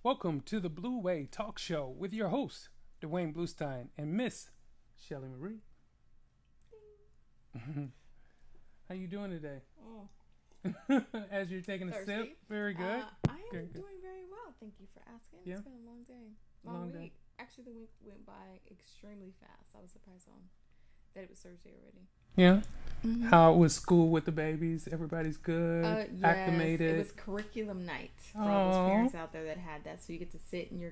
Welcome to the Blue Way Talk Show with your host, Duane Bluestein, and Miss Shelley Marie. How you doing today? As you're taking a sip, very good. I am doing very well. Thank you for asking. Yeah. It's been a long day, long week. Actually, the week went by extremely fast. I was surprised that it was Thursday already. Yeah. Mm-hmm. How was school with the babies? Everybody's good, yes, acclimated. It was curriculum night for all those parents out there that had that. So you get to sit in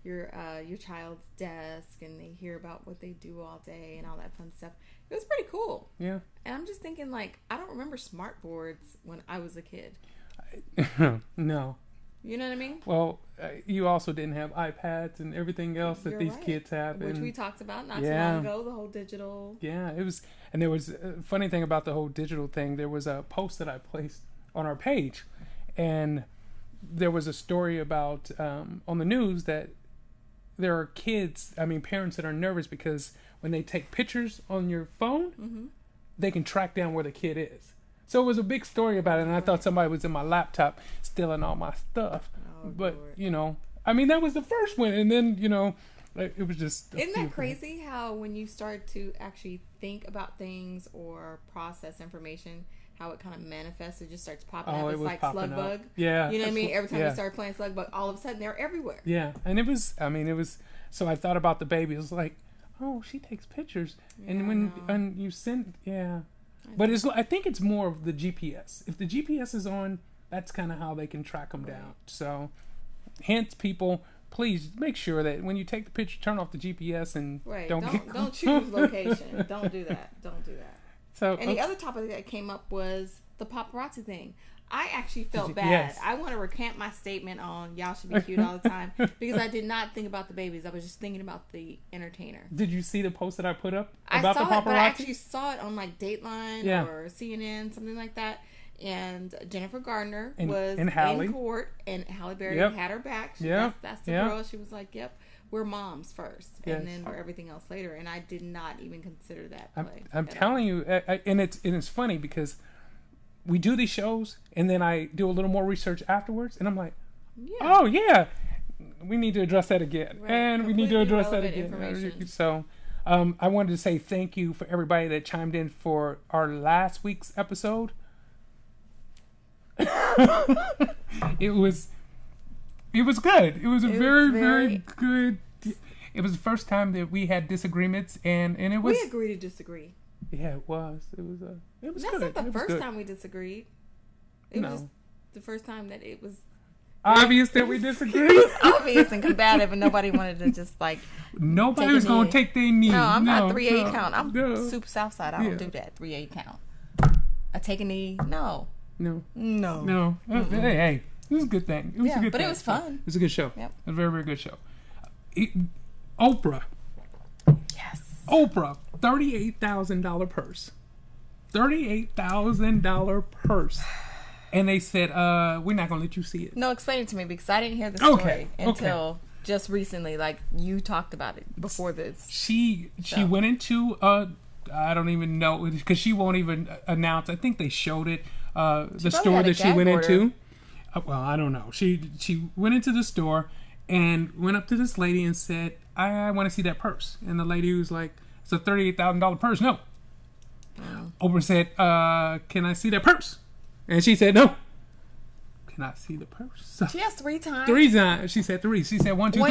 your child's desk and they hear about what they do all day and all that fun stuff. It was pretty cool. Yeah. And I'm just thinking, like, I don't remember smart boards when I was a kid. No. You know what I mean? Well, you also didn't have iPads and everything else that these kids have. Which we talked about not too long ago, the whole digital. Yeah, it was. And there was a funny thing about the whole digital thing. There was a post that I placed on our page. And there was a story about, on the news, that there are parents that are nervous because when they take pictures on your phone, they can track down where the kid is. So it was a big story about it, and I thought somebody was in my laptop stealing all my stuff. But, Lord. That was the first one, and then, it was just... Isn't that crazy how when you start to actually think about things or process information, how it kind of manifests, it just starts popping up. It's like slug bug. Yeah. You know what I mean? Every time you start playing slug bug, all of a sudden they're everywhere. Yeah, and it was, so I thought about the baby. It was like, oh, she takes pictures. Yeah, and when you send, But I think it's more of the GPS. If the GPS is on, that's kind of how they can track them down. So, hence, people, please make sure that when you take the picture, turn off the GPS and don't choose location. Don't do that. Don't do that. So, and the other topic that came up was the paparazzi thing. I actually felt bad. Yes. I want to recant my statement on y'all should be cute all the time because I did not think about the babies. I was just thinking about the entertainer. Did you see the post that I put up about the paparazzi? But I actually saw it on like Dateline or CNN, something like that. And Jennifer Gardner was in court, and Halle Berry had her back. That's the girl. She was like, "Yep, we're moms first, and then we're everything else later." And I did not even consider that play. I'm telling you, and it's funny because we do these shows, and then I do a little more research afterwards, and I'm like, oh yeah, we need to address that again, and we need to address that again. So, I wanted to say thank you for everybody that chimed in for our last week's episode. It was good. It was very good. It was the first time that we had disagreements, and it was. We agree to disagree. Yeah, it was. It was good. That's not the first time we disagreed. It was just the first time that it was obvious that we disagreed. It was obvious and combative, and nobody wanted to just like. Nobody was going to take their knee. No, I'm not 3/8 count. I'm super Southside. I don't do that 3/8 count. I take a knee. No. Hey, it was a good thing. It was a good thing. It was fun. It was a good show. Yep. A very, very good show. Oprah. Yes. Oprah, $38,000 purse. $38,000 purse. And they said, we're not going to let you see it. No, explain it to me because I didn't hear the story until just recently. Like, you talked about it before this. She went into, I don't even know, because she won't even announce. I think they showed it. The store that she went into. Well, I don't know. She went into the store and went up to this lady and said, I want to see that purse. And the lady was like, it's a $38,000 purse. No. Oprah said, can I see that purse? And she said, no. Can I see the purse? She asked 3 times. 3 times. She said 3. She said 1, 2, 3.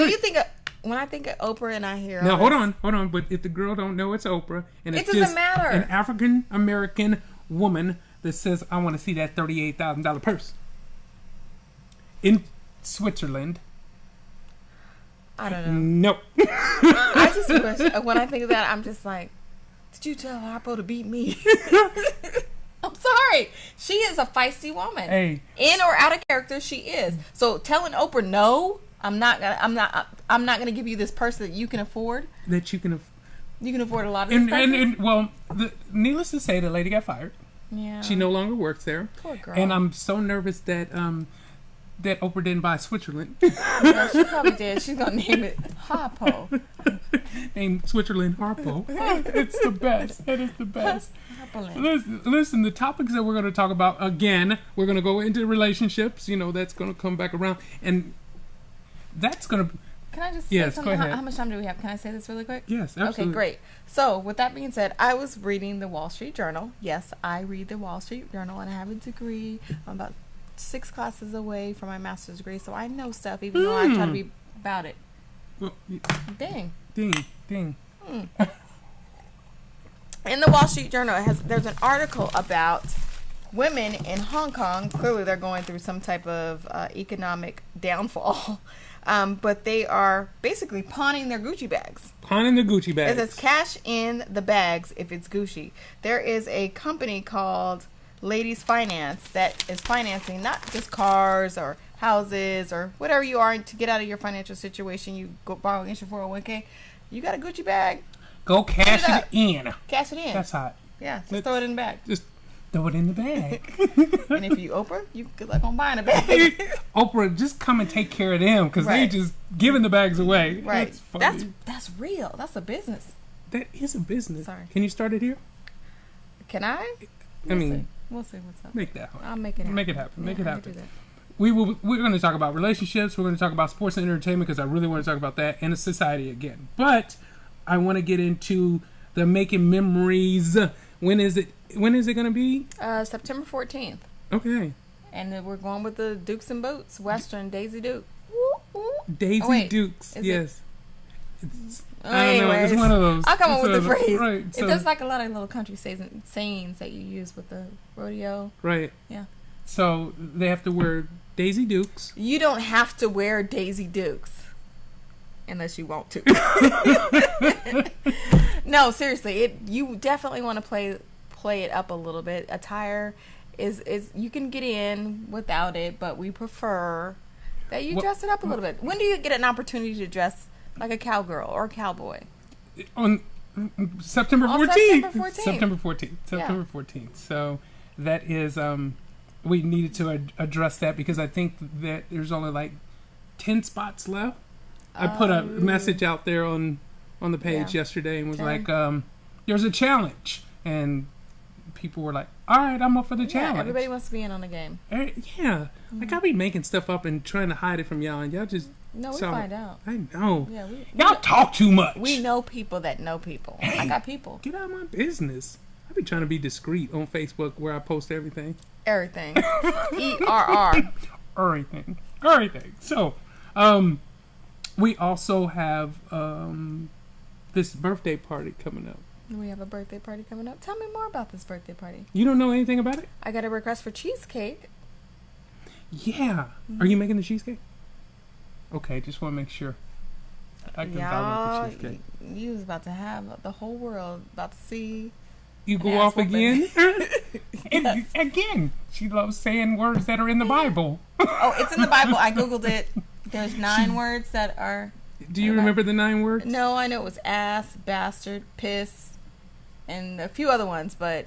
When I think of Oprah and I hear... Now, hold on. But if the girl don't know it's Oprah, and it's just an African-American woman that says, I want to see that $38,000 purse. In Switzerland. I don't know. No. I just wish, when I think of that, I'm just like, did you tell Harpo to beat me? I'm sorry. She is a feisty woman. Hey. In or out of character, she is. So telling Oprah, no, I'm not gonna give you this purse that you can afford. That you can afford a lot of this needless to say, the lady got fired. Yeah. She no longer works there. Poor girl. And I'm so nervous that that Oprah didn't buy Switzerland. Yeah, she probably did. She's gonna name it Harpo. Name Switzerland Harpo. It's the best. It is the best. Listen, the topics that we're going to talk about, again, we're going to go into relationships. That's going to come back around. And that's going to... Can I just say something? How much time do we have? Can I say this really quick? Yes, absolutely. Okay, great. So, with that being said, I was reading the Wall Street Journal. Yes, I read the Wall Street Journal, and I have a degree. I'm about 6 classes away from my master's degree, so I know stuff, even though I try to be about it. Well, Ding. In the Wall Street Journal, there's an article about women in Hong Kong. Clearly, they're going through some type of economic downfall. But they are basically pawning their Gucci bags. It says cash in the bags if it's Gucci. There is a company called Ladies Finance that is financing not just cars or houses or whatever you are to get out of your financial situation. You go borrow against your 401k. You got a Gucci bag. Go cash it in. Cash it in. That's hot. Yeah, just throw it in the bag. Just throw it in the bag. And if you Oprah, you good luck on buying a bag. Oprah, just come and take care of them because they just giving the bags away. Right. That's real. That's a business. That is a business. Sorry. Can you start it here? Can I? We'll see what's up. Make that happen. I'll make it happen. Make it happen. Yeah, Make it happen. We're going to talk about relationships. We're going to talk about sports and entertainment because I really want to talk about that and society again. But I want to get into the making memories. When is it going to be? September 14th. Okay. And then we're going with the Dukes and Boots, Western, Daisy Duke. Daisy Dukes, yes. I don't know. It's one of those. I'll come up with the phrase. Right. So, there's like a lot of little country sayings that you use with the rodeo. Right. Yeah. So they have to wear Daisy Dukes. You don't have to wear Daisy Dukes unless you want to. No, seriously, you definitely want to play it up a little bit. Attire is you can get in without it, but we prefer that you dress it up a little bit. When do you get an opportunity to dress like a cowgirl or a cowboy? On September 14th. September 14th. September 14th. So that is we needed to address that because I think that there's only like 10 spots left. I put a message out there on the page yesterday and was like, there's a challenge. And people were like, all right, I'm up for the challenge. Everybody wants to be in on the game. Yeah. Mm-hmm. Like, I'll be making stuff up and trying to hide it from y'all, and y'all just... No, we find out. I know. Yeah, y'all talk too much. We know people that know people. Hey, I got people. Get out of my business. I be trying to be discreet on Facebook where I post everything. Everything. ERR. Everything. So, we also have this birthday party coming up. We have a birthday party coming up. Tell me more about this birthday party. You don't know anything about it? I got a request for cheesecake. Yeah. Mm-hmm. Are you making the cheesecake? Okay, just want to make sure. I can follow the cheesecake. You was about to have the whole world about to see. You go off again? Yes. Again, she loves saying words that are in the Bible. Oh, it's in the Bible. I Googled it. There's 9 words that are... Do you remember the 9 words? No, I know it was ass, bastard, piss, and a few other ones, but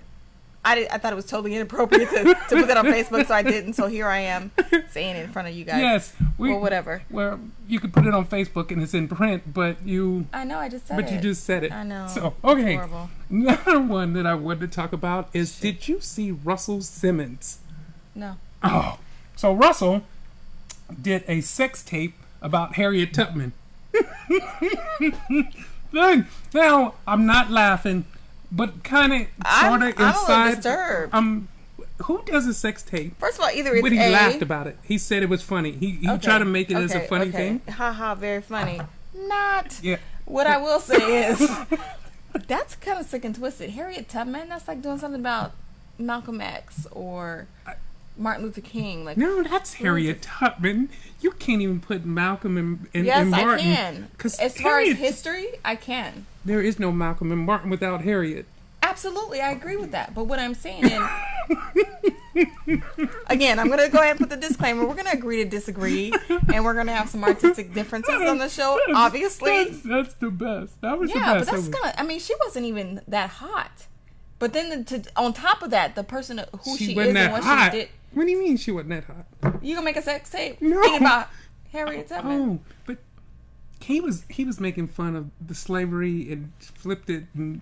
I thought it was totally inappropriate to put that on Facebook, so I didn't. So here I am saying it in front of you guys. Yes. Or whatever. Well, you could put it on Facebook and it's in print, but you... I know, I just said it. But you just said it. I know. So, okay. It's horrible. Another one that I wanted to talk about is, did you see Russell Simmons? No. Oh. So Russell did a sex tape about Harriet Tubman. Now, I'm not laughing, but kind of, sort of inside. I'm a little disturbed. Who does a sex tape? First of all, either it's but he laughed about it. He said it was funny. He tried to make it as a funny thing. Haha, very funny. Not. Yeah. What I will say is, that's kind of sick and twisted. Harriet Tubman, that's like doing something about Malcolm X or Martin Luther King. Like, no, that's Harriet Tubman. You can't even put Malcolm and Martin. Yes, I can. As far as history, I can. There is no Malcolm and Martin without Harriet. Absolutely, I agree with that. But what I'm saying is, again, I'm going to go ahead and put the disclaimer. We're going to agree to disagree, and we're going to have some artistic differences on the show, obviously. That's the best. That was the best. Yeah, but that's kind of, I mean, she wasn't even that hot. But then on top of that, the person who she is and what hot. she did. What do you mean she wasn't that hot? You going to make a sex tape? No. Thinking about Harriet Tubman. Oh, but he was making fun of the slavery and flipped it. And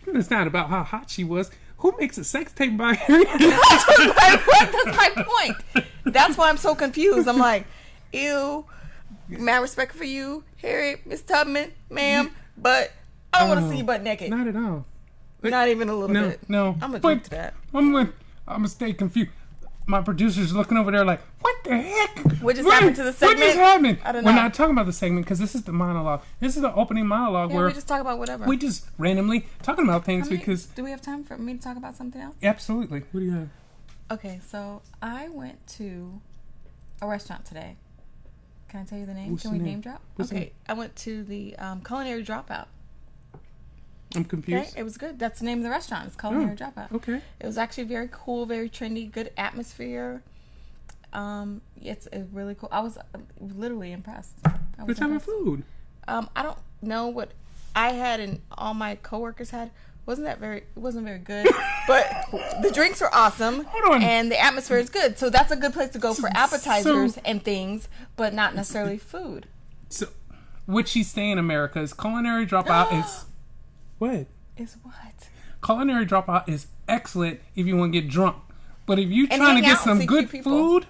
it's not about how hot she was. Who makes a sex tape about Harriet? That's my point. That's why I'm so confused. I'm like, ew. mad respect for you, Harriet, Miss Tubman, ma'am, but I don't want to see you butt naked. Not at all. Not even a little bit. No. I'm gonna drink to that. I'm gonna stay confused. My producer's looking over there like, what the heck? What just happened to the segment? What just happened? I don't know. We're not talking about the segment because this is the monologue. This is the opening monologue where we just talk about whatever. We just randomly talking about things because. Do we have time for me to talk about something else? Absolutely. What do you have? Okay, so I went to a restaurant today. Can I tell you the name? Can we name drop? Okay, I went to the Culinary Dropout. I'm confused. Okay, it was good. That's the name of the restaurant. It's Culinary Dropout. Okay. It was actually very cool, very trendy, good atmosphere. It's really cool. I was literally impressed. What type of food? I don't know what I had and all my coworkers had. It wasn't very good, but the drinks were awesome. Hold on. And the atmosphere is good. So that's a good place to go for appetizers and things, but not necessarily food. So, what she's saying, America, is Culinary Dropout is what? Is what? Culinary Dropout is excellent if you want to get drunk, but if you're trying to get some good food,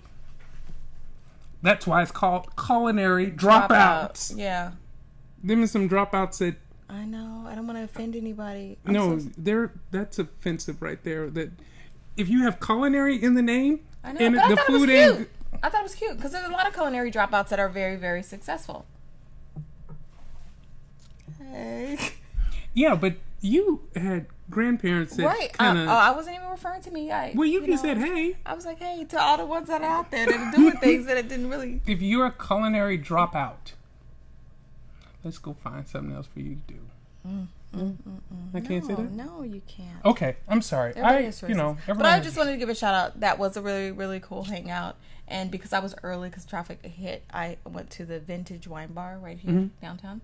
that's why it's called Culinary Dropouts. Yeah. Them and some dropouts that. I know. I don't want to offend anybody. That's offensive right there. That if you have culinary in the name, I know, and but the food ain't. I thought it was cute because there's a lot of culinary dropouts that are very, very successful. Hey. Yeah, but you had grandparents that right. I wasn't even referring to me. You just said hey. I was like, hey, to all the ones that are out there that are doing things that it didn't really. If you're a culinary dropout, let's go find something else for you to do. I can't say that? No, you can't. Okay, I'm sorry. But I just wanted to give a shout out. That was a really, really cool hangout. And because I was early, because traffic hit, I went to the Vintage Wine Bar right here downtown.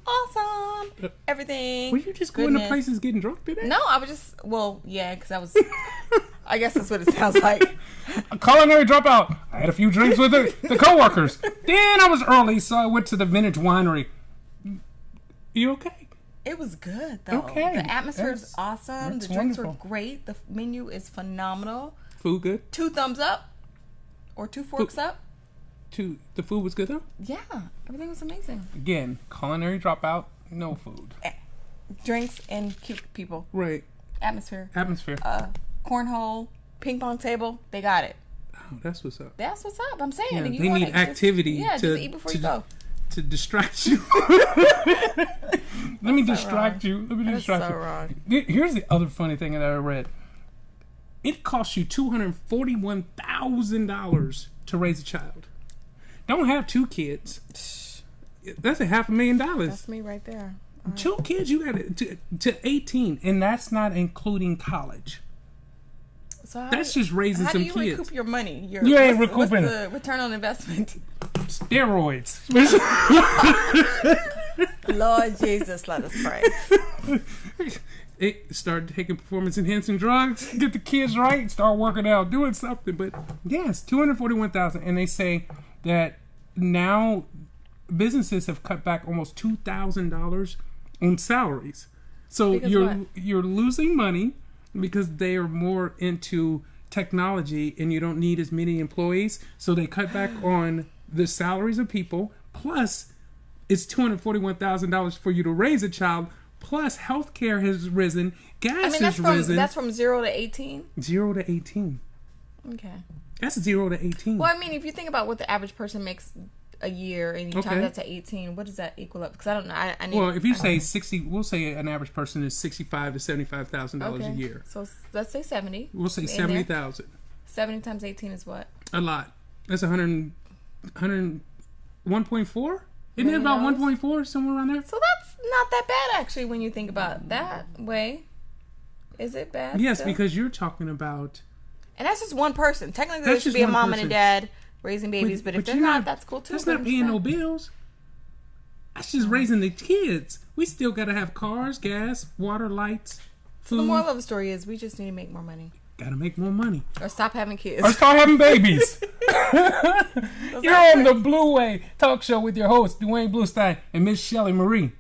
Awesome. Everything. Were you just going to places getting drunk today? No, I was just, because I was, I guess that's what it sounds like. A culinary dropout. I had a few drinks with the coworkers. Then I was early, so I went to the Vintage Winery. You okay? It was good, though. Okay. The atmosphere is awesome. The drinks were great. The menu is phenomenal. Food good? 2 thumbs up. Or 2 forks up. The food was good, though? Yeah. Everything was amazing. Again, culinary dropout, no food. Drinks and cute people. Right. Atmosphere. Cornhole. Ping pong table. They got it. Oh, that's what's up. That's what's up. I'm saying. Yeah, they need activity just eat before you go. To distract you. Let me distract you. Wrong. Here's the other funny thing that I read. It costs you $241,000 to raise a child. Don't have 2 kids. That's $500,000. That's me right there. 2 kids, you got to 18, and that's not including college. So that's just raising some kids. How do you recoup your money? You ain't recouping. What's the return on investment? Steroids. Lord Jesus, let us pray. Start taking performance-enhancing drugs, get the kids right, start working out, doing something. But yes, $241,000, and they say that now businesses have cut back almost $2,000 on salaries. So you're losing money because they are more into technology, and you don't need as many employees. So they cut back on the salaries of people. Plus, it's $241,000 for you to raise a child. Plus, healthcare has risen. Gas has risen. That's from 0 to 18? 0 to 18. Okay. That's 0 to 18. Well, I mean, if you think about what the average person makes a year and you times that to 18, what does that equal up? Because I don't know. Well, if you say 60, we'll say an average person is $65,000 to $75,000 a year. So let's say 70. We'll say 70,000. 70 times 18 is what? A lot. That's 1.4? Isn't it about 1.4, somewhere around there? So that's not that bad, actually, when you think about that way. Is it bad? Yes, because you're talking about... And that's just one person. Technically, there should be a mom and a dad raising babies, but if they're not, that's cool, too. That's not paying no bills. That's just raising the kids. We still got to have cars, gas, water, lights, food. So the moral of the story is we just need to make more money. Gotta make more money. Or stop having kids. Or start having babies. You're on the Blue Way talk show with your host, Duane Bluestein and Miss Shelley Marie.